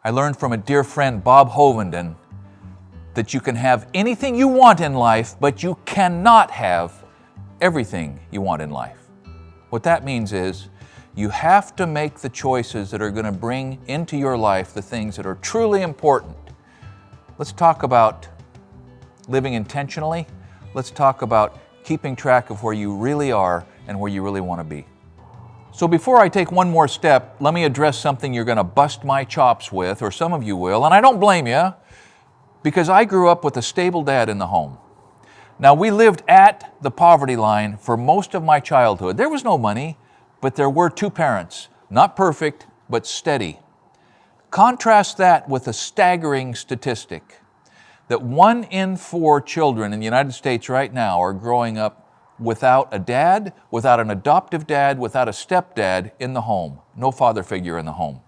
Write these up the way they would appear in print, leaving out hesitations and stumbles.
I learned from a dear friend, Bob Hovenden, that you can have anything you want in life, but you cannot have everything you want in life. What that means is you have to make the choices that are going to bring into your life the things that are truly important. Let's talk about living intentionally. Let's talk about keeping track of where you really are and where you really want to be. So before I take one more step, let me address something you're going to bust my chops with, or some of you will, and I don't blame you, because I grew up with a stable dad in the home. Now, we lived at the poverty line for most of my childhood. There was no money, but there were two parents, not perfect, but steady. Contrast that with a staggering statistic that 1 in 4 children in the United States right now are growing up without a dad, without an adoptive dad, without a stepdad in the home, no father figure in the home.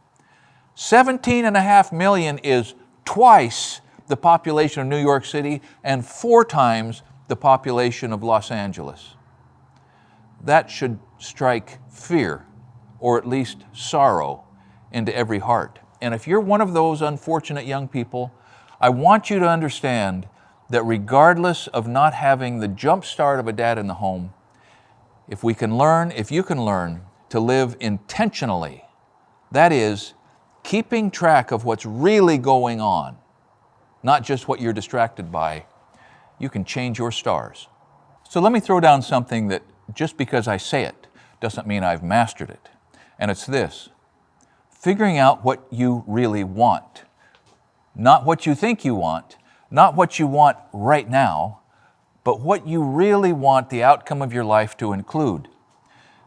17.5 million is twice the population of New York City and 4 times the population of Los Angeles. That should strike fear, or at least sorrow, into every heart. And if you're one of those unfortunate young people, I want you to understand that regardless of not having the jump start of a dad in the home, if you can learn to live intentionally, that is, keeping track of what's really going on, not just what you're distracted by, you can change your stars. So let me throw down something that just because I say it doesn't mean I've mastered it. And it's this: figuring out what you really want. Not what you think you want, not what you want right now, but what you really want the outcome of your life to include.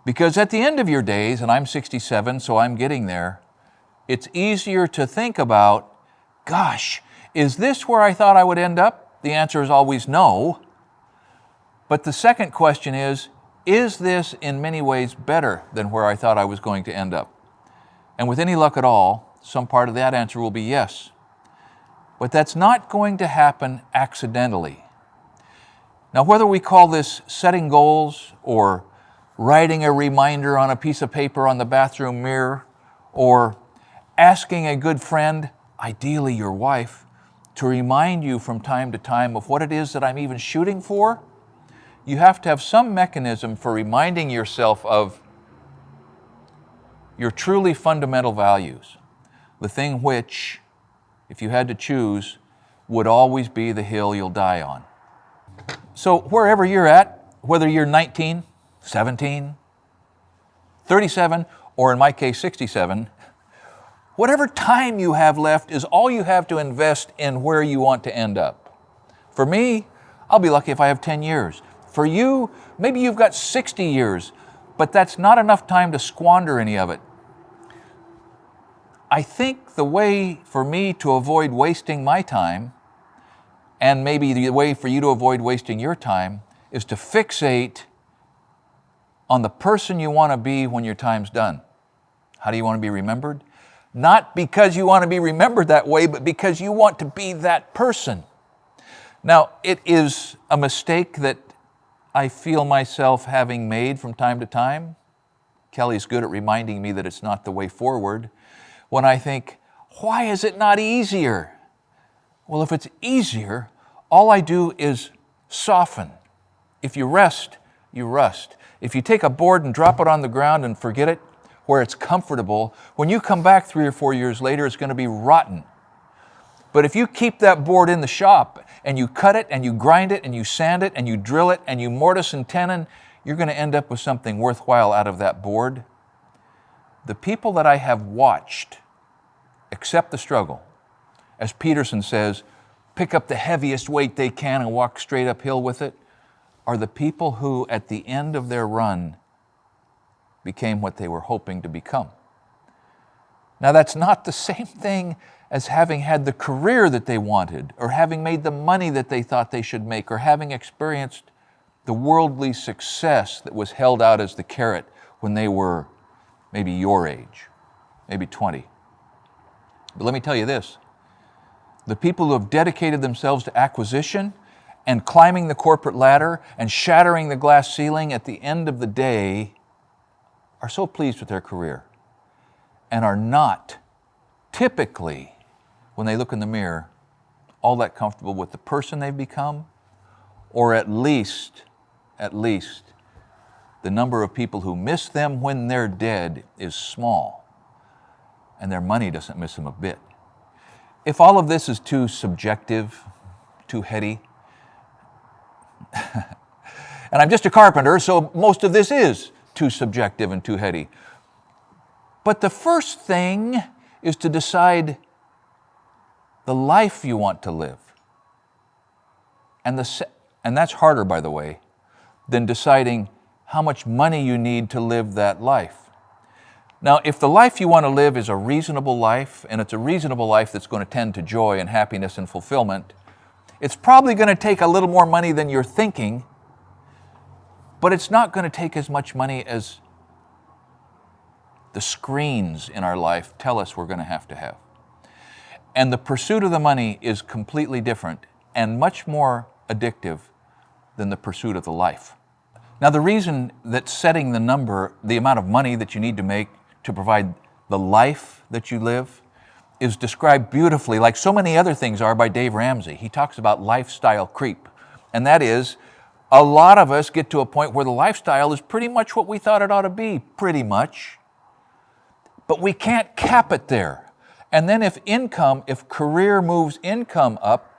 Because at the end of your days, and I'm 67, so I'm getting there, it's easier to think about, gosh, is this where I thought I would end up? The answer is always no. But the second question is this in many ways better than where I thought I was going to end up? And with any luck at all, some part of that answer will be yes. But that's not going to happen accidentally. Now, whether we call this setting goals or writing a reminder on a piece of paper on the bathroom mirror, or asking a good friend, ideally your wife, to remind you from time to time of what it is that I'm even shooting for, you have to have some mechanism for reminding yourself of your truly fundamental values, the thing which, if you had to choose, would always be the hill you'll die on. So wherever you're at, whether you're 19, 17, 37, or in my case 67, whatever time you have left is all you have to invest in where you want to end up. For me, I'll be lucky if I have 10 years. For you, maybe you've got 60 years, but that's not enough time to squander any of it. I think the way for me to avoid wasting my time, and maybe the way for you to avoid wasting your time, is to fixate on the person you want to be when your time's done. How do you want to be remembered? Not because you want to be remembered that way, but because you want to be that person. Now, it is a mistake that I feel myself having made from time to time. Kelly's good at reminding me that it's not the way forward. When I think, why is it not easier? Well, if it's easier, all I do is soften. If you rest, you rust. If you take a board and drop it on the ground and forget it where it's comfortable, when you come back 3 or 4 years later, it's going to be rotten. But if you keep that board in the shop and you cut it and you grind it and you sand it and you drill it and you mortise and tenon, you're going to end up with something worthwhile out of that board. The people that I have watched accept the struggle, as Peterson says, pick up the heaviest weight they can and walk straight uphill with it, are the people who, at the end of their run, became what they were hoping to become. Now, that's not the same thing as having had the career that they wanted, or having made the money that they thought they should make, or having experienced the worldly success that was held out as the carrot when they were maybe your age, maybe 20. But let me tell you this, the people who have dedicated themselves to acquisition and climbing the corporate ladder and shattering the glass ceiling at the end of the day are so pleased with their career and are not typically when they look in the mirror, all that comfortable with the person they've become, or at least, the number of people who miss them when they're dead is small, and their money doesn't miss them a bit. If all of this is too subjective, too heady, and I'm just a carpenter, so most of this is too subjective and too heady. But the first thing is to decide the life you want to live. And that's harder, by the way, than deciding how much money you need to live that life. Now, if the life you want to live is a reasonable life, and it's a reasonable life that's going to tend to joy and happiness and fulfillment, it's probably going to take a little more money than you're thinking, but it's not going to take as much money as the screens in our life tell us we're going to have. And the pursuit of the money is completely different and much more addictive than the pursuit of the life. Now, the reason that setting the amount of money that you need to make to provide the life that you live is described beautifully, like so many other things are, by Dave Ramsey. He talks about lifestyle creep, and that is, a lot of us get to a point where the lifestyle is pretty much what we thought it ought to be, pretty much, but we can't cap it there. And then if career moves income up,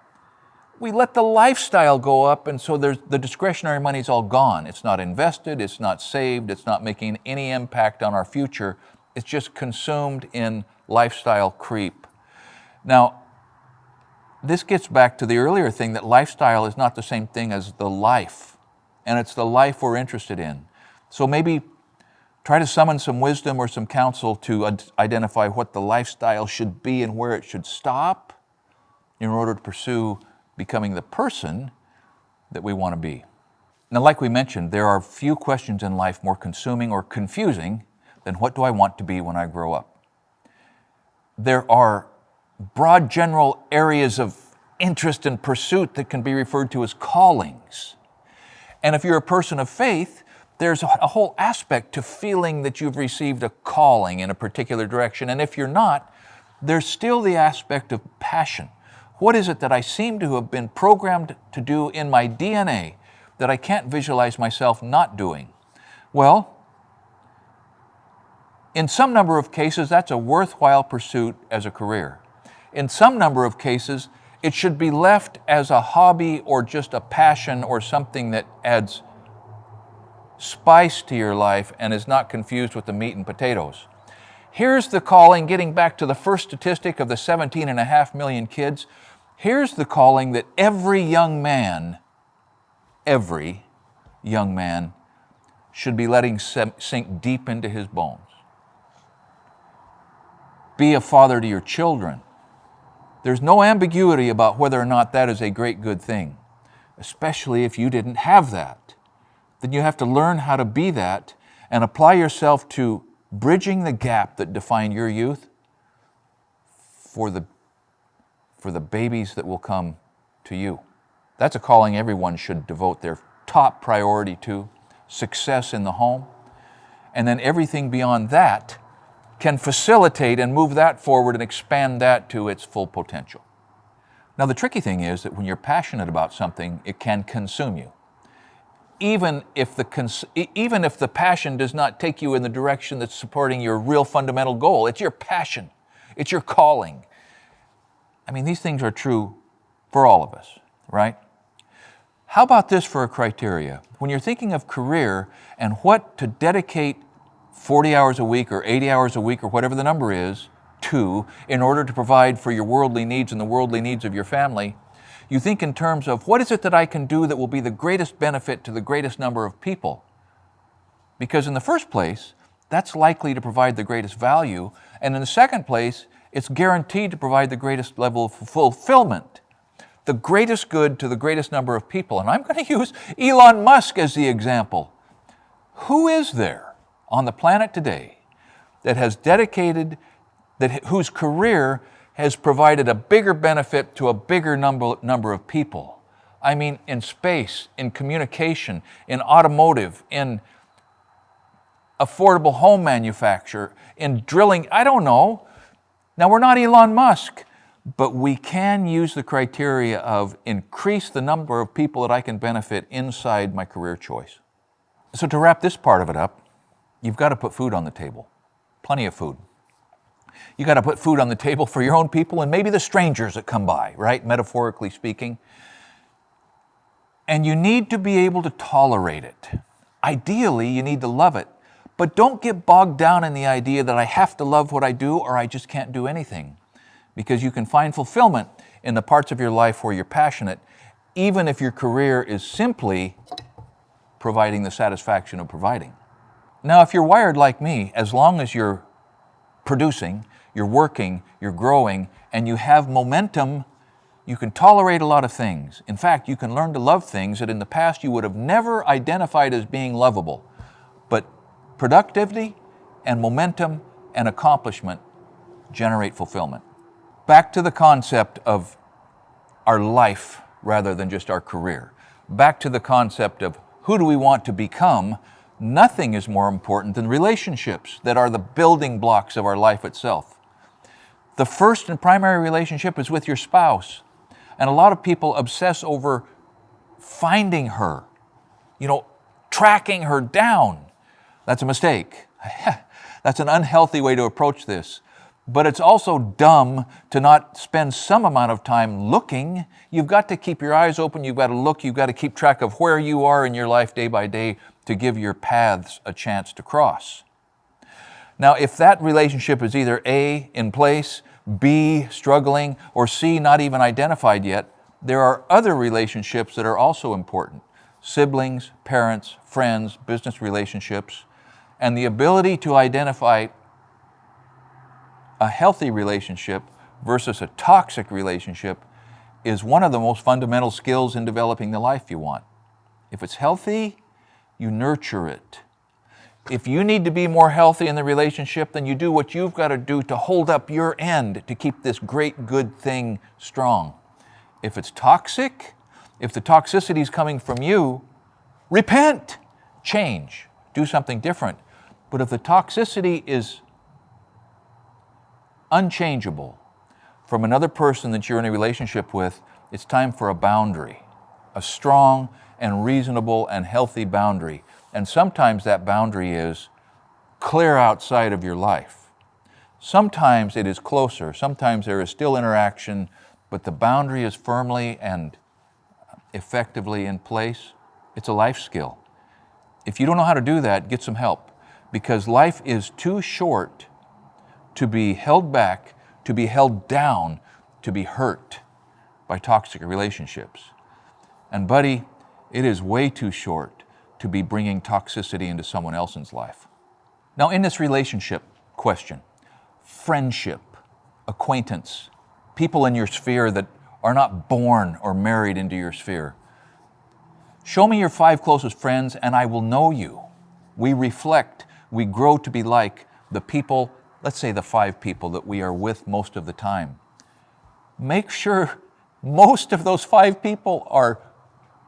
we let the lifestyle go up, and so the discretionary money's all gone. It's not invested, it's not saved, it's not making any impact on our future. It's just consumed in lifestyle creep. Now, this gets back to the earlier thing that lifestyle is not the same thing as the life, and it's the life we're interested in. So maybe try to summon some wisdom or some counsel to identify what the lifestyle should be and where it should stop in order to pursue becoming the person that we want to be. Now, like we mentioned, there are few questions in life more consuming or confusing than what do I want to be when I grow up. There are broad general areas of interest and pursuit that can be referred to as callings. And if you're a person of faith, there's a whole aspect to feeling that you've received a calling in a particular direction. And if you're not, there's still the aspect of passion. What is it that I seem to have been programmed to do in my DNA that I can't visualize myself not doing? Well, in some number of cases, that's a worthwhile pursuit as a career. In some number of cases, it should be left as a hobby or just a passion or something that adds spice to your life and is not confused with the meat and potatoes. Here's the calling, getting back to the first statistic of the 17.5 million kids, here's the calling that every young man should be letting sink deep into his bones. Be a father to your children. There's no ambiguity about whether or not that is a great good thing, especially if you didn't have that. Then you have to learn how to be that and apply yourself to bridging the gap that defined your youth for the babies that will come to you. That's a calling everyone should devote their top priority to, success in the home. And then everything beyond that can facilitate and move that forward and expand that to its full potential. Now, the tricky thing is that when you're passionate about something, it can consume you. Even if the passion does not take you in the direction that's supporting your real fundamental goal, it's your passion, it's your calling. I mean, these things are true for all of us, right? How about this for a criteria? When you're thinking of career and what to dedicate 40 hours a week or 80 hours a week or whatever the number is to in order to provide for your worldly needs and the worldly needs of your family, you think in terms of what is it that I can do that will be the greatest benefit to the greatest number of people? Because in the first place, that's likely to provide the greatest value. And in the second place, it's guaranteed to provide the greatest level of fulfillment, the greatest good to the greatest number of people. And I'm going to use Elon Musk as the example. Who is there on the planet today that has whose career has provided a bigger benefit to a bigger number of people? I mean, in space, in communication, in automotive, in affordable home manufacture, in drilling, I don't know. Now, we're not Elon Musk, But we can use the criteria of increase the number of people that I can benefit inside my career choice. So to wrap this part of it up, you've got to put food on the table, plenty of food. You got to put food on the table for your own people and maybe the strangers that come by, right? Metaphorically speaking. And you need to be able to tolerate it. Ideally, you need to love it. But don't get bogged down in the idea that I have to love what I do or I just can't do anything. Because you can find fulfillment in the parts of your life where you're passionate, even if your career is simply providing the satisfaction of providing. Now, if you're wired like me, as long as you're producing, you're working, you're growing, and you have momentum, you can tolerate a lot of things. In fact, you can learn to love things that in the past you would have never identified as being lovable. But productivity and momentum and accomplishment generate fulfillment. Back to the concept of our life rather than just our career. Back to the concept of who do we want to become. Nothing is more important than relationships that are the building blocks of our life itself. The first and primary relationship is with your spouse. And a lot of people obsess over finding her, tracking her down. That's a mistake. That's an unhealthy way to approach this. But it's also dumb to not spend some amount of time looking. You've got to keep your eyes open. You've got to look. You've got to keep track of where you are in your life day by day to give your paths a chance to cross. Now, if that relationship is either A, in place, B, struggling, or C, not even identified yet, there are other relationships that are also important. Siblings, parents, friends, business relationships, and the ability to identify a healthy relationship versus a toxic relationship is one of the most fundamental skills in developing the life you want. If it's healthy, you nurture it. If you need to be more healthy in the relationship, then you do what you've got to do to hold up your end to keep this great good thing strong. If it's toxic, if the toxicity is coming from you, repent, change, do something different. But if the toxicity is unchangeable from another person that you're in a relationship with, it's time for a boundary, a strong and reasonable and healthy boundary. And sometimes that boundary is clear outside of your life. Sometimes it is closer. Sometimes there is still interaction, but the boundary is firmly and effectively in place. It's a life skill. If you don't know how to do that, get some help, because life is too short to be held back, to be held down, to be hurt by toxic relationships. And buddy, it is way too short to be bringing toxicity into someone else's life. Now, in this relationship question, friendship, acquaintance, people in your sphere that are not born or married into your sphere, show me your 5 closest friends and I will know you. We reflect, we grow to be like the people, let's say the 5 people that we are with most of the time. Make sure most of those 5 people are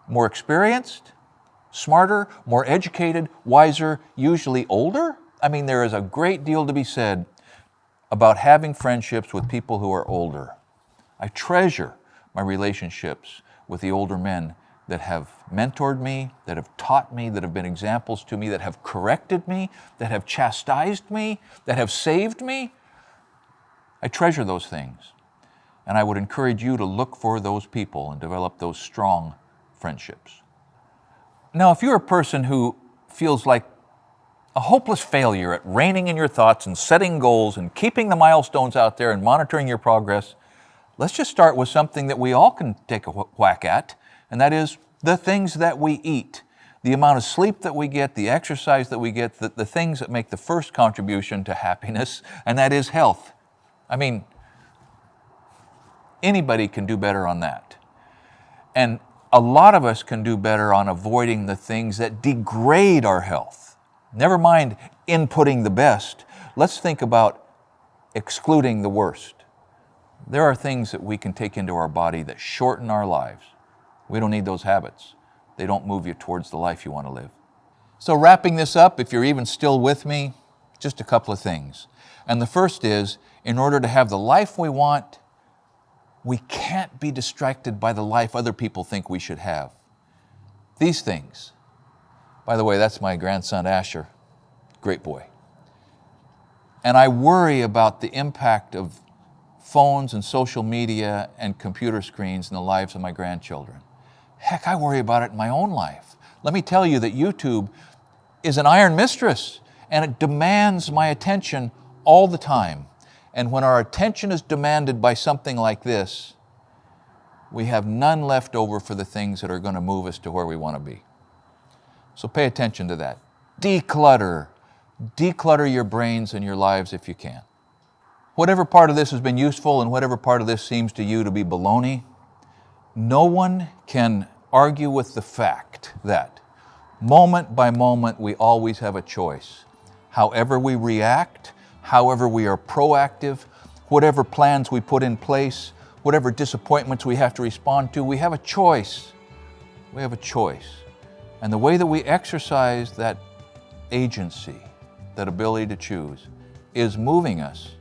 more experienced, smarter, more educated, wiser, usually older. I mean, there is a great deal to be said about having friendships with people who are older. I treasure my relationships with the older men that have mentored me, that have taught me, that have been examples to me, that have corrected me, that have chastised me, that have saved me. I treasure those things. And I would encourage you to look for those people and develop those strong friendships. Now, if you're a person who feels like a hopeless failure at reining in your thoughts and setting goals and keeping the milestones out there and monitoring your progress, let's just start with something that we all can take a whack at, and that is the things that we eat, the amount of sleep that we get, the exercise that we get, the things that make the first contribution to happiness, and that is health. I mean, anybody can do better on that. And a lot of us can do better on avoiding the things that degrade our health. Never mind inputting the best. Let's think about excluding the worst. There are things that we can take into our body that shorten our lives. We don't need those habits. They don't move you towards the life you want to live. So wrapping this up, if you're even still with me, just a couple of things. And the first is, in order to have the life we want, We can't be distracted by the life other people think we should have. These things. By the way, that's my grandson Asher. Great boy. And I worry about the impact of phones and social media and computer screens in the lives of my grandchildren. Heck, I worry about it in my own life. Let me tell you that YouTube is an iron mistress, and it demands my attention all the time. And when our attention is demanded by something like this, we have none left over for the things that are going to move us to where we want to be. So pay attention to that. Declutter. Declutter your brains and your lives if you can. Whatever part of this has been useful and whatever part of this seems to you to be baloney, no one can argue with the fact that moment by moment we always have a choice. However we react, however we are proactive, whatever plans we put in place, whatever disappointments we have to respond to, we have a choice. We have a choice. And the way that we exercise that agency, that ability to choose, is moving us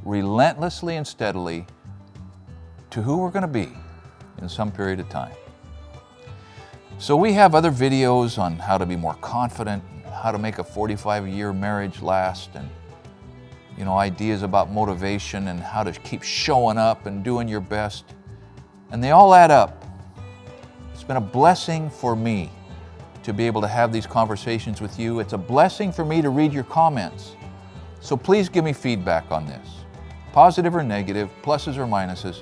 relentlessly and steadily to who we're going to be in some period of time. So we have other videos on how to be more confident, how to make a 45-year marriage last, and ideas about motivation and how to keep showing up and doing your best. And they all add up. It's been a blessing for me to be able to have these conversations with you. It's a blessing for me to read your comments. So please give me feedback on this, positive or negative, pluses or minuses,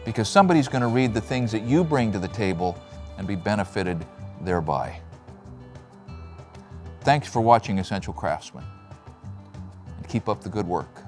because somebody's going to read the things that you bring to the table and be benefited thereby. Thanks for watching Essential Craftsman, and keep up the good work.